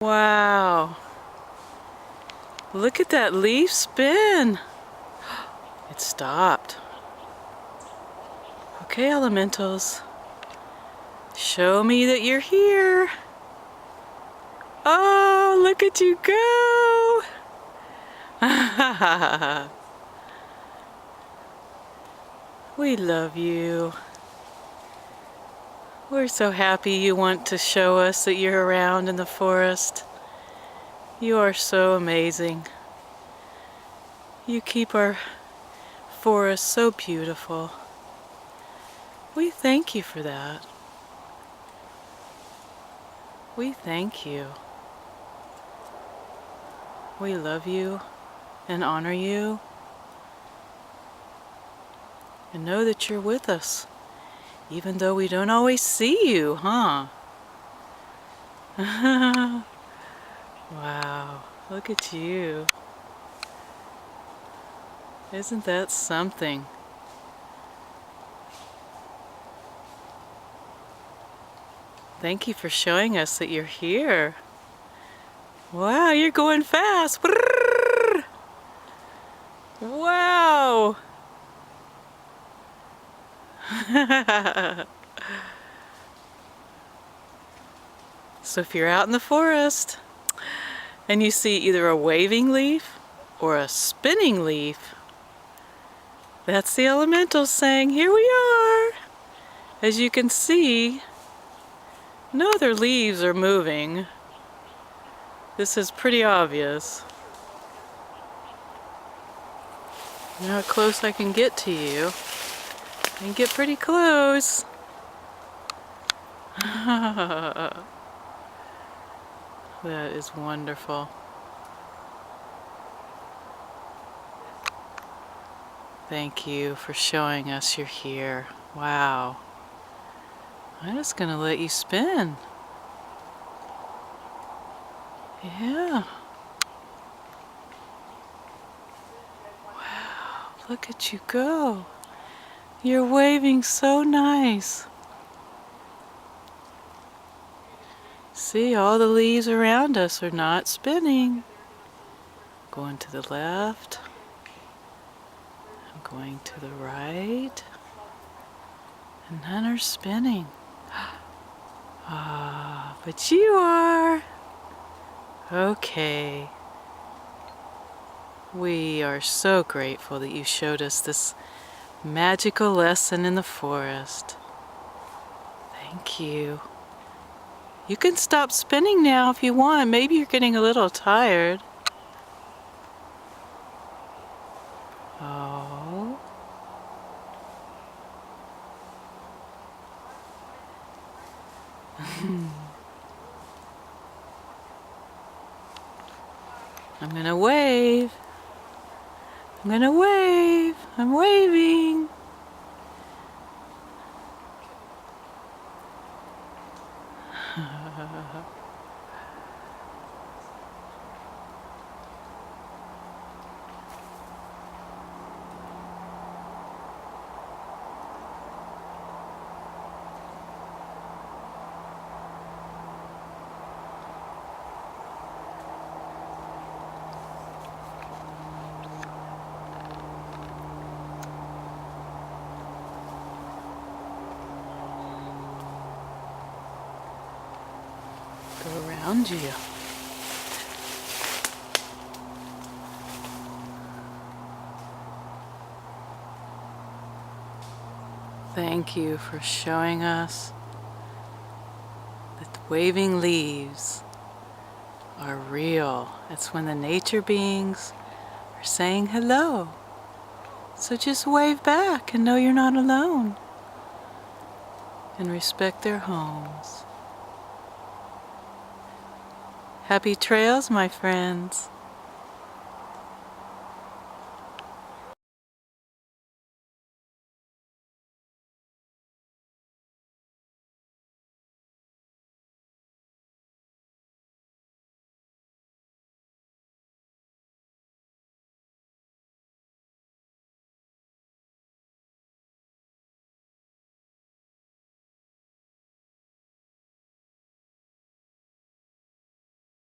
Wow. Look at that leaf spin. It stopped. Okay, elementals. Show me that you're here. Oh, look at you go. We love you. We're so happy you want to show us that you're around in the forest. You are so amazing. You keep our forest so beautiful. We thank you for that. We thank you. We love you and honor you and know that you're with us, even though we don't always see you, huh? Wow, look at you. Isn't that something? Thank you for showing us that you're here. Wow, you're going fast. Wow. So if you're out in the forest and you see either a waving leaf or a spinning leaf, that's the elementals saying, here we are. As you can see, no other leaves are moving. This is pretty obvious. You know how close I can get to you. I can get pretty close. That is wonderful. Thank you for showing us you're here. Wow. I'm just gonna let you spin. Yeah. Wow, look at you go. You're waving so nice. See, all the leaves around us are not spinning. Going to the left. I'm going to the right. And none are spinning. Ah, but you are. Okay. We are so grateful that you showed us this magical lesson in the forest. Thank you. You can stop spinning now if you want. Maybe you're getting a little tired. Oh. I'm gonna wave. I'm gonna wave. I'm waving. Go around you. Thank you for showing us that the waving leaves are real. It's when the nature beings are saying hello. So just wave back and know you're not alone. And respect their homes. Happy trails, my friends.